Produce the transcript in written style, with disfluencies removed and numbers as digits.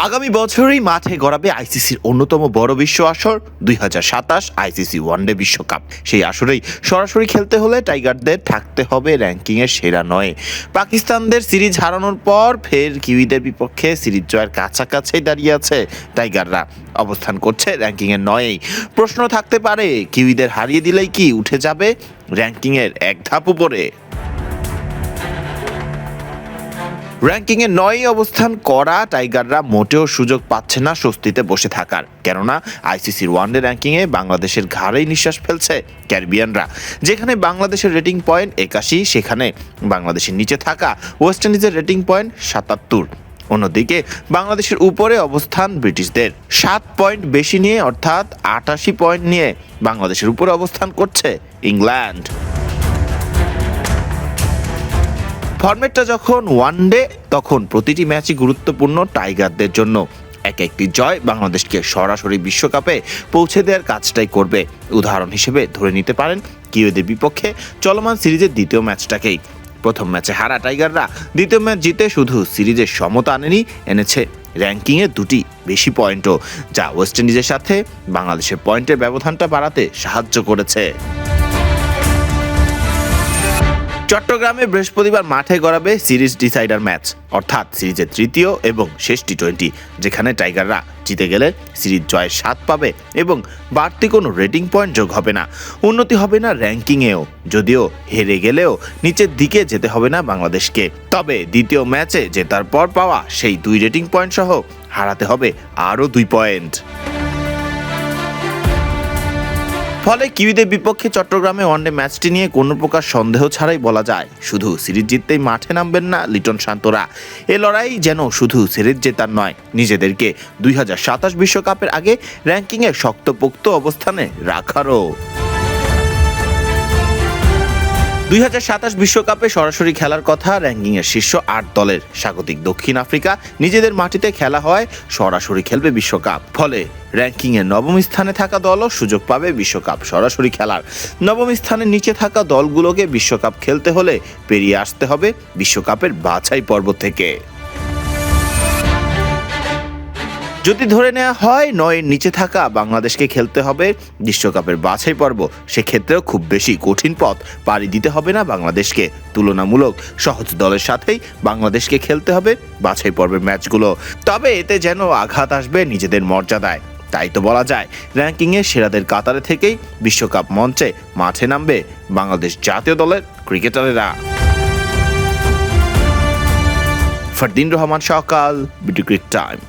আগামী বছরই মাঠে গড়াবে আইসিসির অন্যতম বড় বিশ্ব আসর 2027 আইসিসি ওয়ানডে বিশ্বকাপ। সেই আসরেই সরাসরি খেলতে হলে টাইগারদের থাকতে হবে র্যাঙ্কিংয়ের সেরা নয়ে। পাকিস্তানদের সিরিজ হারানোর পর ফের কিউইদের বিপক্ষে সিরিজ জয়ের কাছাকাছি দাঁড়িয়ে আছে টাইগাররা। অবস্থান করছে র্যাঙ্কিংয়ের নয়েই। প্রশ্ন থাকতে পারে, কিউইদের হারিয়ে দিলেই কি উঠে যাবে র্যাঙ্কিংয়ের এক ধাপ উপরে? র্যাঙ্কিংয়ে 9 অবস্থান করা টাইগাররা মোটেও সুযোগ পাচ্ছে না স্বস্তিতে বসে থাকার। কেননা আইসিসির ওয়ানডে র্যাঙ্কিংয়ে বাংলাদেশের ঘাড়েই নিঃশ্বাস ফেলছে ক্যারিবিয়ানরা। যেখানে বাংলাদেশের রেটিং পয়েন্ট 81, সেখানে বাংলাদেশের নিচে থাকা ওয়েস্ট ইন্ডিজের রেটিং পয়েন্ট 77। অন্যদিকে বাংলাদেশের উপরে অবস্থান ব্রিটিশদের 7 পয়েন্ট বেশি নিয়ে, অর্থাৎ 88 পয়েন্ট নিয়ে বাংলাদেশের উপরে অবস্থান করছে ইংল্যান্ড। ফরম্যাটটা যখন ওয়ানডে, তখন প্রতিটি ম্যাচই গুরুত্বপূর্ণ টাইগারদের জন্য। একটি জয় বাংলাদেশকে সরাসরি বিশ্বকাপে পৌঁছে দেওয়ার কাজটাই করবে। উদাহরণ হিসেবে ধরে নিতে পারেন কিউইদের বিপক্ষে চলমান সিরিজের দ্বিতীয় ম্যাচটাকেই। প্রথম ম্যাচে হারা টাইগাররা দ্বিতীয় ম্যাচ জিতে শুধু সিরিজের সমতা আনেনি, এনেছে র্যাঙ্কিংয়ে 2টি বেশি পয়েন্টও, যা ওয়েস্ট ইন্ডিজের সাথে বাংলাদেশের পয়েন্টের ব্যবধানটা বাড়াতে সাহায্য করেছে। চট্টগ্রামে বৃহস্পতিবার মাঠে গড়াবে সিরিজ ডিসাইডার ম্যাচ, অর্থাৎ সিরিজের তৃতীয় এবং শেষ টি-20, যেখানে টাইগাররা জিতে গেলে সিরিজ জয়ের স্বাদ পাবে এবং বাড়তি কোনো রেটিং পয়েন্ট যোগ হবে না। উন্নতি হবে না র্যাঙ্কিংয়েও, যদিও হেরে গেলেও নিচের দিকে যেতে হবে না বাংলাদেশকে। তবে দ্বিতীয় ম্যাচে জেতার পর পাওয়া সেই 2 রেটিং পয়েন্ট সহ হারাতে হবে আরও 2 পয়েন্ট। ফলে কিউইদের বিপক্ষে চট্টগ্রামে ওয়ানডে ম্যাচটি নিয়ে কোনো প্রকার সন্দেহ ছাড়াই বলা যায়, শুধু সিরিজ জিততেই মাঠে নামবেন না লিটন শান্তরা। এ লড়াই যেন শুধু সিরিজ জেতার নয়, নিজেদেরকে 2027 বিশ্বকাপের আগে র্যাঙ্কিংয়ে শক্তপোক্ত অবস্থানে রাখারও। 2027 বিশ্বকাপে সরাসরি খেলার কথা র্যাঙ্কিংয়ের শীর্ষ 8 দলের। স্বাগতিক দক্ষিণ আফ্রিকা নিজেদের মাটিতে খেলা হয়, সরাসরি খেলবে বিশ্বকাপ। ফলে র্যাঙ্কিংয়ে 9ম স্থানে থাকা দলও সুযোগ পাবে বিশ্বকাপ সরাসরি খেলার। 9ম স্থানের নিচে থাকা দলগুলোকে বিশ্বকাপ খেলতে হলে পেরিয়ে আসতে হবে বিশ্বকাপের বাছাই পর্ব থেকে। যদি ধরে নেওয়া হয় 9-এর নিচে থাকা বাংলাদেশকে খেলতে হবে বিশ্বকাপের বাছাই পর্ব, সেক্ষেত্রেও খুব বেশি কঠিন পথ পাড়ি দিতে হবে না বাংলাদেশকে। তুলনামূলক সহজ দলের সাথেই বাংলাদেশকে খেলতে হবে বাছাই পর্বের ম্যাচগুলো। তবে এতে যেন আঘাত আসবে নিজেদের মর্যাদায়। তাই তো বলা যায়, র্যাঙ্কিংয়ে সেরাদের কাতারে থেকেই বিশ্বকাপ মঞ্চে মাঠে নামবে বাংলাদেশ জাতীয় দলের ক্রিকেটারেরা। ফারদিন রহমান সকাল, বিডি ক্রিক টাইম।